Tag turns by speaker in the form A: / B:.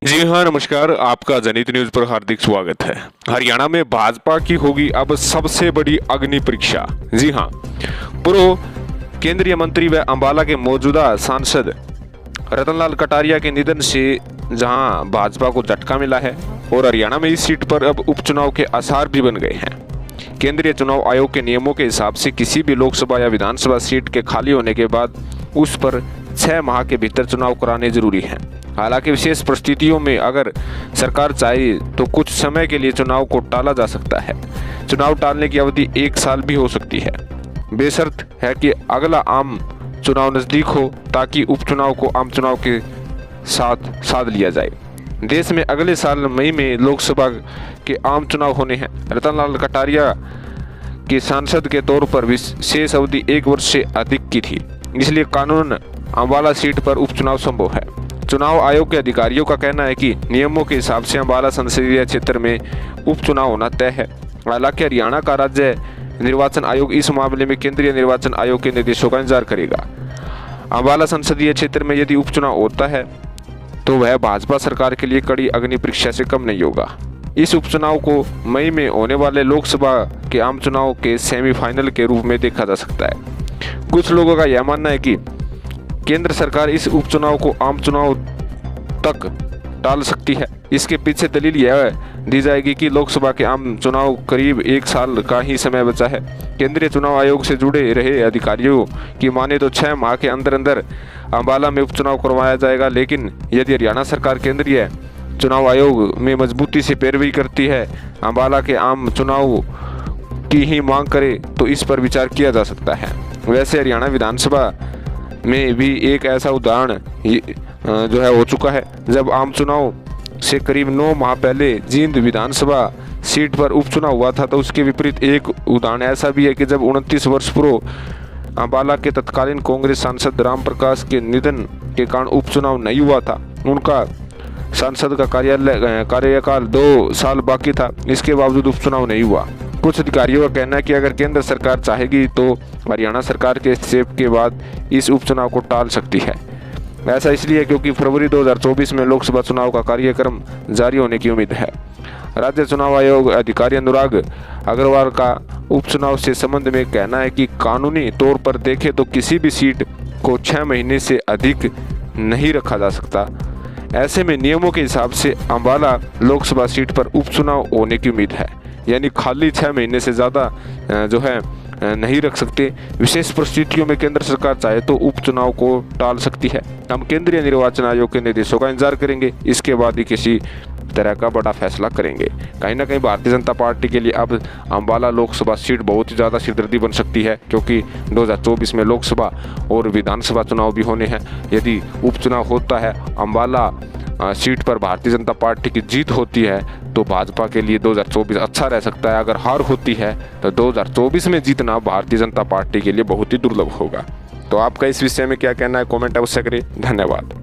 A: जी हाँ, नमस्कार। आपका जनहित न्यूज पर हार्दिक स्वागत है। हरियाणा में भाजपा की होगी अब सबसे बड़ी अग्नि परीक्षा। जी हाँ, पूर्व केंद्रीय मंत्री व अंबाला के मौजूदा सांसद रतनलाल कटारिया के निधन से जहां भाजपा को झटका मिला है और हरियाणा में इस सीट पर अब उपचुनाव के आसार भी बन गए हैं। केंद्रीय चुनाव आयोग के नियमों के हिसाब से किसी भी लोकसभा या विधानसभा सीट के खाली होने के बाद उस पर 6 माह के भीतर चुनाव कराने जरूरी है। हालांकि विशेष परिस्थितियों में अगर सरकार चाहे तो कुछ समय के लिए चुनाव को टाला जा सकता है। चुनाव टालने की अवधि 1 साल भी हो सकती है, बेशर्त है कि अगला आम चुनाव नजदीक हो ताकि उपचुनाव को आम चुनाव के साथ साध लिया जाए। देश में अगले साल मई में लोकसभा के आम चुनाव होने हैं। रतनलाल कटारिया के सांसद के तौर पर विशेष अवधि 1 वर्ष से अधिक की थी, इसलिए कानून अंबाला सीट पर उपचुनाव संभव है। चुनाव आयोग के अधिकारियों का कहना है कि नियमों के हिसाब से अंबाला संसदीय क्षेत्र में उपचुनाव होना तय है। हालांकि हरियाणा का राज्य निर्वाचन आयोग इस मामले में केंद्रीय निर्वाचन आयोग के निर्देशों का इंतजार करेगा। अंबाला संसदीय क्षेत्र में यदि उपचुनाव होता है तो वह भाजपा सरकार के लिए कड़ी अग्नि परीक्षा से कम नहीं होगा। इस उपचुनाव को मई में होने वाले लोकसभा के आम चुनाव के सेमीफाइनल के रूप में देखा जा सकता है। कुछ लोगों का यह मानना है कि केंद्र सरकार इस उपचुनाव को आम चुनाव तक टाल सकती है। इसके पीछे दलील यह दी जाएगी कि लोकसभा के आम चुनाव करीब 1 साल का ही समय बचा है। केंद्रीय चुनाव आयोग से जुड़े रहे अधिकारियों की माने तो 6 माह के अंदर अंदर अंबाला में उपचुनाव करवाया जाएगा। लेकिन यदि हरियाणा सरकार केंद्रीय चुनाव आयोग में मजबूती से पैरवी करती है, अंबाला के आम चुनाव की ही मांग करे तो इस पर विचार किया जा सकता है। वैसे हरियाणा विधानसभा में भी एक ऐसा उदाहरण जो है हो चुका है, जब आम चुनाव से करीब 9 माह पहले जींद विधानसभा सीट पर उपचुनाव हुआ था। तो उसके विपरीत एक उदाहरण ऐसा भी है कि जब 29 वर्ष पूर्व अंबाला के तत्कालीन कांग्रेस सांसद राम प्रकाश के निधन के कारण उपचुनाव नहीं हुआ था। उनका सांसद का कार्यकाल 2 साल बाकी था, इसके बावजूद उपचुनाव नहीं हुआ। कुछ अधिकारियों का कहना है कि अगर केंद्र सरकार चाहेगी तो हरियाणा सरकार के हस्तक्षेप के बाद इस उपचुनाव को टाल सकती है। ऐसा इसलिए क्योंकि फरवरी 2024 में लोकसभा चुनाव का कार्यक्रम जारी होने की उम्मीद है। राज्य चुनाव आयोग अधिकारी अनुराग अग्रवाल का उपचुनाव से संबंध में कहना है कि कानूनी तौर पर देखें तो किसी भी सीट को 6 महीने से अधिक नहीं रखा जा सकता। ऐसे में नियमों के हिसाब से अंबाला लोकसभा सीट पर उपचुनाव होने की उम्मीद है, यानी खाली 6 महीने से ज़्यादा जो है नहीं रख सकते। विशेष परिस्थितियों में केंद्र सरकार चाहे तो उपचुनाव को टाल सकती है। हम केंद्रीय निर्वाचन आयोग के निर्देशों का इंतजार करेंगे, इसके बाद ही किसी तरह का बड़ा फैसला करेंगे। कहीं ना कहीं भारतीय जनता पार्टी के लिए अब अंबाला लोकसभा सीट बहुत ही ज़्यादा सिरदर्दी बन सकती है, क्योंकि 2024 में लोकसभा और विधानसभा चुनाव भी होने हैं। यदि उपचुनाव होता है, अंबाला सीट पर भारतीय जनता पार्टी की जीत होती है तो भाजपा के लिए 2024 अच्छा रह सकता है। अगर हार होती है तो 2024 में जीतना भारतीय जनता पार्टी के लिए बहुत ही दुर्लभ होगा। तो आपका इस विषय में क्या कहना है, कमेंट अवश्य करें। धन्यवाद।